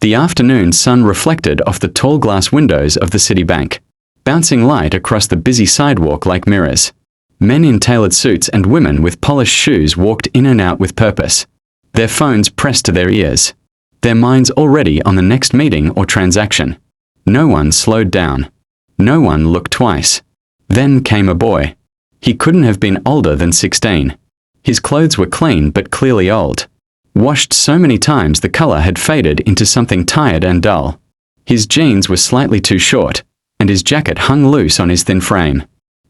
The afternoon sun reflected off the tall glass windows of the Citibank, bouncing light across the busy sidewalk like mirrors. Men in tailored suits and women with polished shoes walked in and out with purpose, their phones pressed to their ears, their minds already on the next meeting or transaction. No one slowed down. No one looked twice. Then came a boy. He couldn't have been older than 16. His clothes were clean but clearly old. Washed so many times the color had faded into something tired and dull. His jeans were slightly too short, and his jacket hung loose on his thin frame.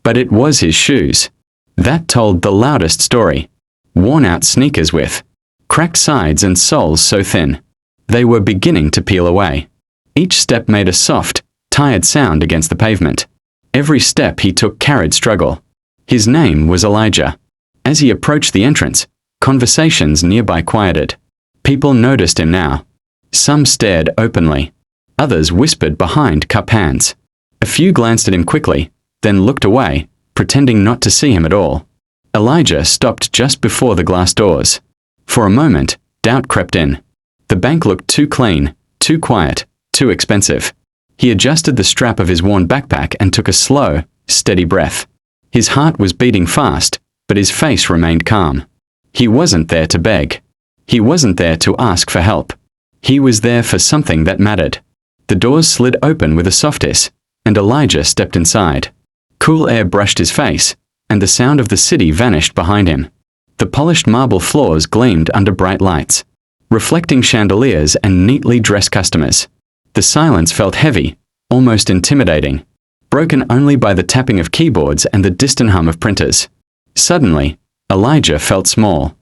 But it was his shoes. That told the loudest story. Worn-out sneakers with cracked sides and soles so thin they were beginning to peel away. Each step made a soft, tired sound against the pavement. Every step he took carried struggle. His name was Elijah. As he approached the entrance, conversations nearby quieted. People noticed him now. Some stared openly. Others whispered behind cup hands. A few glanced at him quickly, then looked away, pretending not to see him at all. Elijah stopped just before the glass doors. For a moment, doubt crept in. The bank looked too clean, too quiet, too expensive. He adjusted the strap of his worn backpack and took a slow, steady breath. His heart was beating fast, but his face remained calm. He wasn't there to beg. He wasn't there to ask for help. He was there for something that mattered. The doors slid open with a soft hiss, and Elijah stepped inside. Cool air brushed his face, and the sound of the city vanished behind him. The polished marble floors gleamed under bright lights, reflecting chandeliers and neatly dressed customers. The silence felt heavy, almost intimidating, broken only by the tapping of keyboards and the distant hum of printers. Suddenly, Elijah felt small.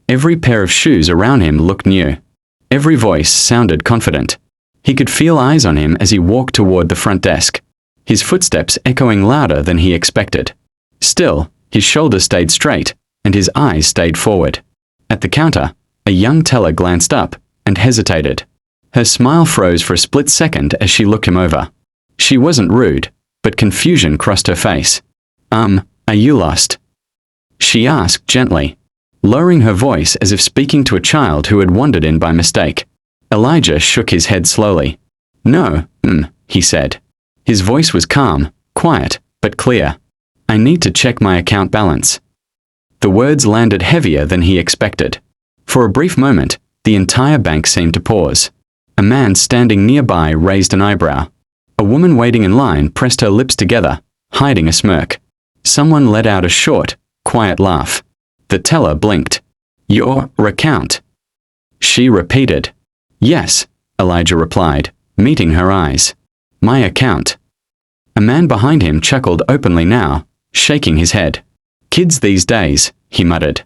Every pair of shoes around him looked new. Every voice sounded confident. He could feel eyes on him as he walked toward the front desk, his footsteps echoing louder than he expected. Still, his shoulders stayed straight, and his eyes stayed forward. At the counter, a young teller glanced up and hesitated. Her smile froze for a split second as she looked him over. She wasn't rude, but confusion crossed her face. Are you lost?" she asked gently, lowering her voice as if speaking to a child who had wandered in by mistake. Elijah shook his head slowly. "No, he said. His voice was calm, quiet, but clear. "I need to check my account balance." The words landed heavier than he expected. For a brief moment, the entire bank seemed to pause. A man standing nearby raised an eyebrow. A woman waiting in line pressed her lips together, hiding a smirk. Someone let out a short, quiet laugh. The teller blinked. "Your account?" she repeated. "Yes," Elijah replied, meeting her eyes. "My account." A man behind him chuckled openly now, shaking his head. "Kids these days," he muttered.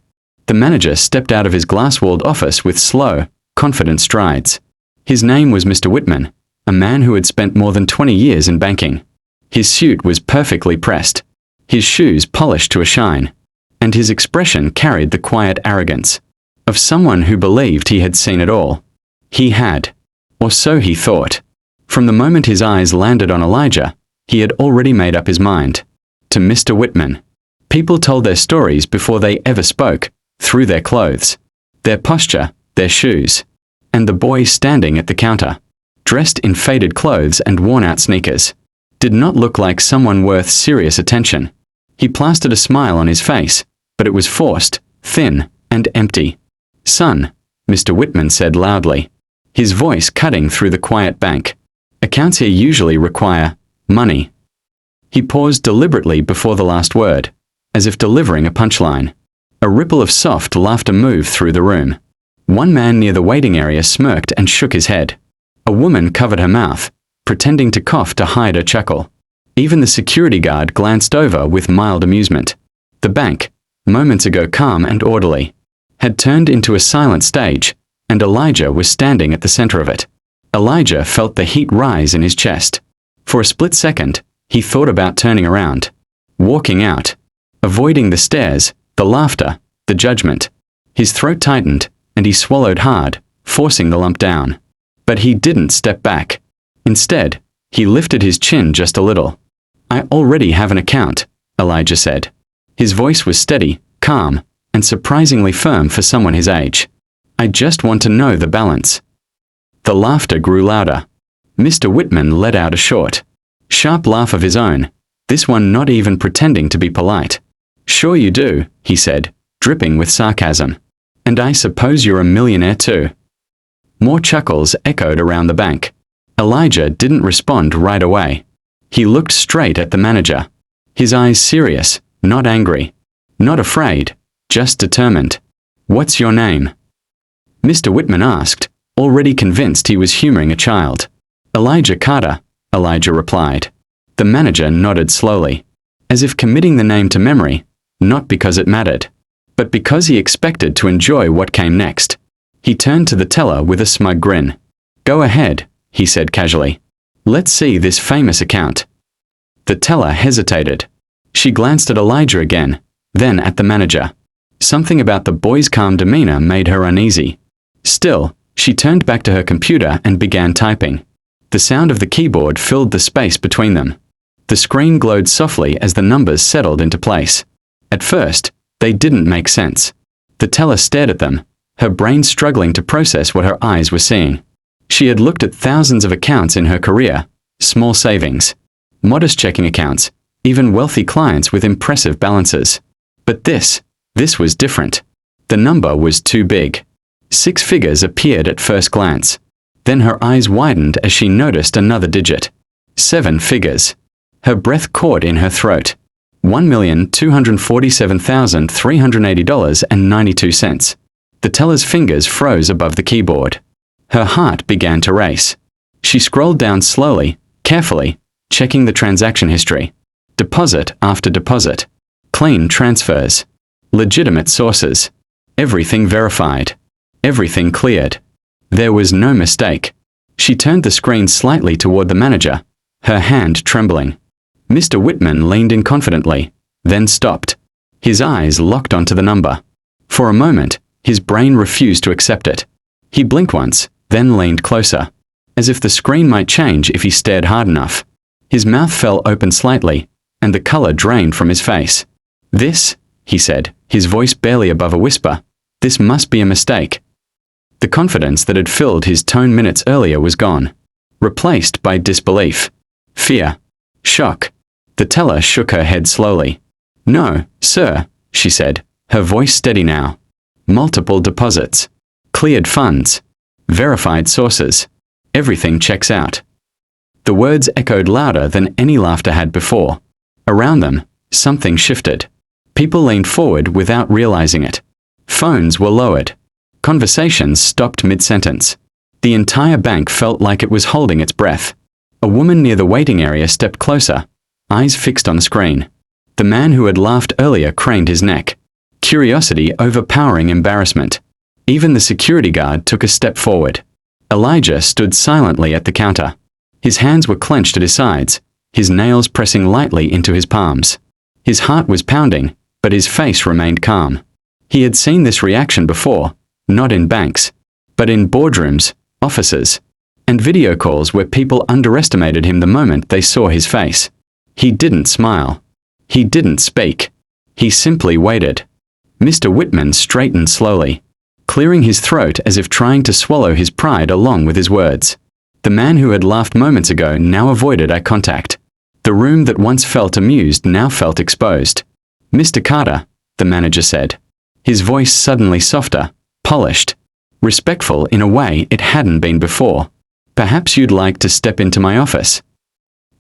The manager stepped out of his glass-walled office with slow, confident strides. His name was Mr. Whitman, a man who had spent more than 20 years in banking. His suit was perfectly pressed, his shoes polished to a shine, and his expression carried the quiet arrogance of someone who believed he had seen it all. He had, or so he thought. From the moment his eyes landed on Elijah, he had already made up his mind. To Mr. Whitman. People told their stories before they ever spoke, through their clothes, their posture, their shoes. And the boy standing at the counter, dressed in faded clothes and worn-out sneakers, did not look like someone worth serious attention. He plastered a smile on his face, but it was forced, thin, and empty. "Son," Mr. Whitman said loudly, his voice cutting through the quiet bank. "Accounts here usually require money." He paused deliberately before the last word, as if delivering a punchline. A ripple of soft laughter moved through the room. One man near the waiting area smirked and shook his head. A woman covered her mouth, pretending to cough to hide her chuckle. Even the security guard glanced over with mild amusement. The bank, moments ago calm and orderly, had turned into a silent stage, and Elijah was standing at the center of it. Elijah felt the heat rise in his chest. For a split second, he thought about turning around, walking out, avoiding the stares, the laughter, the judgment. His throat tightened, and he swallowed hard, forcing the lump down. But he didn't step back. Instead, he lifted his chin just a little. "I already have an account," Elijah said. His voice was steady, calm, and surprisingly firm for someone his age. "I just want to know the balance." The laughter grew louder. Mr. Whitman let out a short, sharp laugh of his own, this one not even pretending to be polite. "Sure you do," he said, dripping with sarcasm. "And I suppose you're a millionaire too." More chuckles echoed around the bank. Elijah didn't respond right away. He looked straight at the manager. His eyes serious, not angry. Not afraid, just determined. "What's your name?" Mr. Whitman asked, already convinced he was humoring a child. "Elijah Carter," Elijah replied. The manager nodded slowly, as if committing the name to memory, not because it mattered, but because he expected to enjoy what came next. He turned to the teller with a smug grin. "Go ahead," he said casually. "Let's see this famous account." The teller hesitated. She glanced at Elijah again, then at the manager. Something about the boy's calm demeanor made her uneasy. Still, she turned back to her computer and began typing. The sound of the keyboard filled the space between them. The screen glowed softly as the numbers settled into place. At first, they didn't make sense. The teller stared at them, her brain struggling to process what her eyes were seeing. She had looked at thousands of accounts in her career, small savings, modest checking accounts, even wealthy clients with impressive balances. But this was different. The number was too big. 6 figures appeared at first glance. Then her eyes widened as she noticed another digit. 7 figures. Her breath caught in her throat. $1,247,380.92. The teller's fingers froze above the keyboard. Her heart began to race. She scrolled down slowly, carefully, checking the transaction history. Deposit after deposit. Clean transfers. Legitimate sources. Everything verified. Everything cleared. There was no mistake. She turned the screen slightly toward the manager, her hand trembling. Mr. Whitman leaned in confidently, then stopped. His eyes locked onto the number. For a moment, his brain refused to accept it. He blinked once, then leaned closer, as if the screen might change if he stared hard enough. His mouth fell open slightly, and the color drained from his face. "This," he said, his voice barely above a whisper, "this must be a mistake." The confidence that had filled his tone minutes earlier was gone, replaced by disbelief, fear, shock. The teller shook her head slowly. "No, sir," she said, her voice steady now. "Multiple deposits. Cleared funds. Verified sources. Everything checks out." The words echoed louder than any laughter had before. Around them, something shifted. People leaned forward without realizing it. Phones were lowered. Conversations stopped mid-sentence. The entire bank felt like it was holding its breath. A woman near the waiting area stepped closer, eyes fixed on the screen. The man who had laughed earlier craned his neck, curiosity overpowering embarrassment. Even the security guard took a step forward. Elijah stood silently at the counter. His hands were clenched at his sides, his nails pressing lightly into his palms. His heart was pounding, but his face remained calm. He had seen this reaction before, not in banks, but in boardrooms, offices, and video calls where people underestimated him the moment they saw his face. He didn't smile. He didn't speak. He simply waited. Mr. Whitman straightened slowly, clearing his throat as if trying to swallow his pride along with his words. The man who had laughed moments ago now avoided eye contact. The room that once felt amused now felt exposed. "Mr. Carter," the manager said, his voice suddenly softer, polished, respectful in a way it hadn't been before. "Perhaps you'd like to step into my office."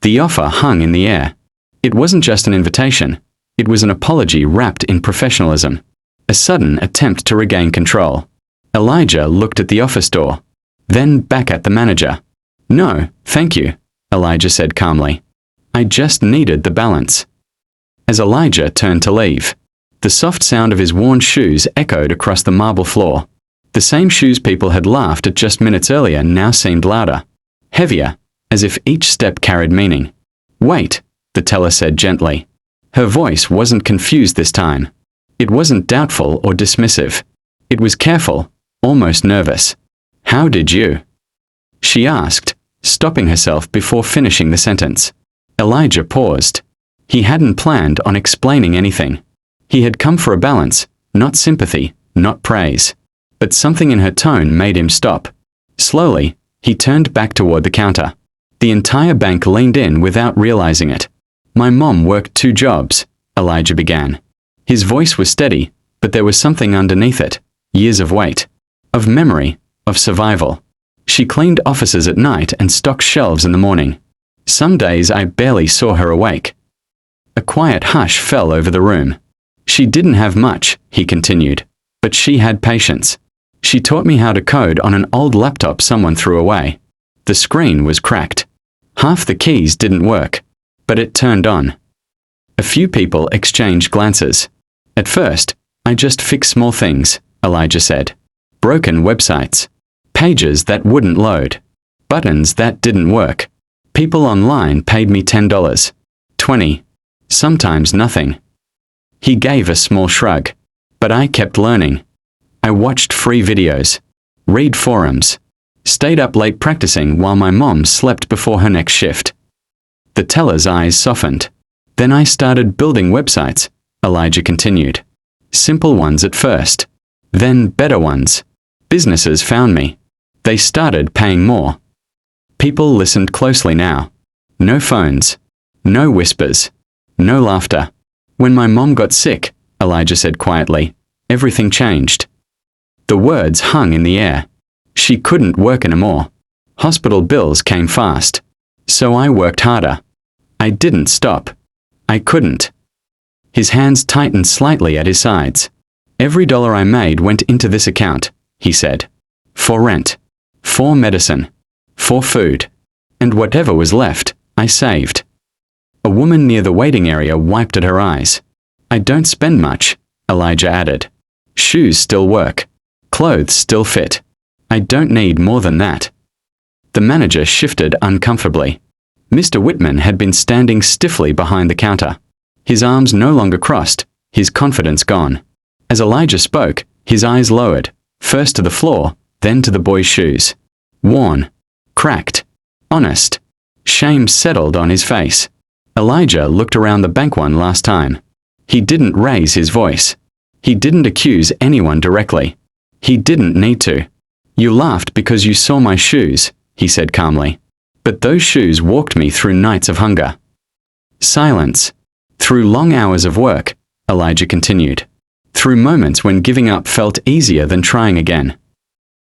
The offer hung in the air. It wasn't just an invitation. It was an apology wrapped in professionalism. A sudden attempt to regain control. Elijah looked at the office door, then back at the manager. "No, thank you," Elijah said calmly. "I just needed the balance." As Elijah turned to leave, the soft sound of his worn shoes echoed across the marble floor. The same shoes people had laughed at just minutes earlier now seemed louder, heavier, as if each step carried meaning. "Wait," the teller said gently. Her voice wasn't confused this time. It wasn't doubtful or dismissive. It was careful, almost nervous. "How did you?" she asked, stopping herself before finishing the sentence. Elijah paused. He hadn't planned on explaining anything. He had come for a balance, not sympathy, not praise. But something in her tone made him stop. Slowly, He turned back toward the counter. The entire bank leaned in without realizing it. My mom worked 2 jobs, Elijah began. His voice was steady, but there was something underneath it. Years of weight. Of memory. Of survival. She cleaned offices at night and stocked shelves in the morning. Some days I barely saw her awake. A quiet hush fell over the room. She didn't have much, he continued, but she had patience. She taught me how to code on an old laptop someone threw away. The screen was cracked. Half the keys didn't work, but it turned on. A few people exchanged glances. At first, I just fixed small things, Elijah said. Broken websites. Pages that wouldn't load. Buttons that didn't work. People online paid me $10, $20, sometimes nothing. He gave a small shrug. But I kept learning. I watched free videos. Read forums. Stayed up late practicing while my mom slept before her next shift. The teller's eyes softened. Then I started building websites, Elijah continued. Simple ones at first. Then better ones. Businesses found me. They started paying more. People listened closely now. No phones. No whispers. No laughter. When my mom got sick, Elijah said quietly, everything changed. The words hung in the air. She couldn't work anymore. Hospital bills came fast. So I worked harder. I didn't stop. I couldn't. His hands tightened slightly at his sides. Every dollar I made went into this account, he said. For rent. For medicine. For food. And whatever was left, I saved. A woman near the waiting area wiped at her eyes. I don't spend much, Elijah added. Shoes still work. Clothes still fit. I don't need more than that. The manager shifted uncomfortably. Mr. Whitman had been standing stiffly behind the counter. His arms no longer crossed, his confidence gone. As Elijah spoke, his eyes lowered, first to the floor, then to the boy's shoes. Worn. Cracked. Honest. Shame settled on his face. Elijah looked around the bank one last time. He didn't raise his voice. He didn't accuse anyone directly. He didn't need to. You laughed because you saw my shoes, he said calmly. But those shoes walked me through nights of hunger. Silence. Through long hours of work, Elijah continued. Through moments when giving up felt easier than trying again.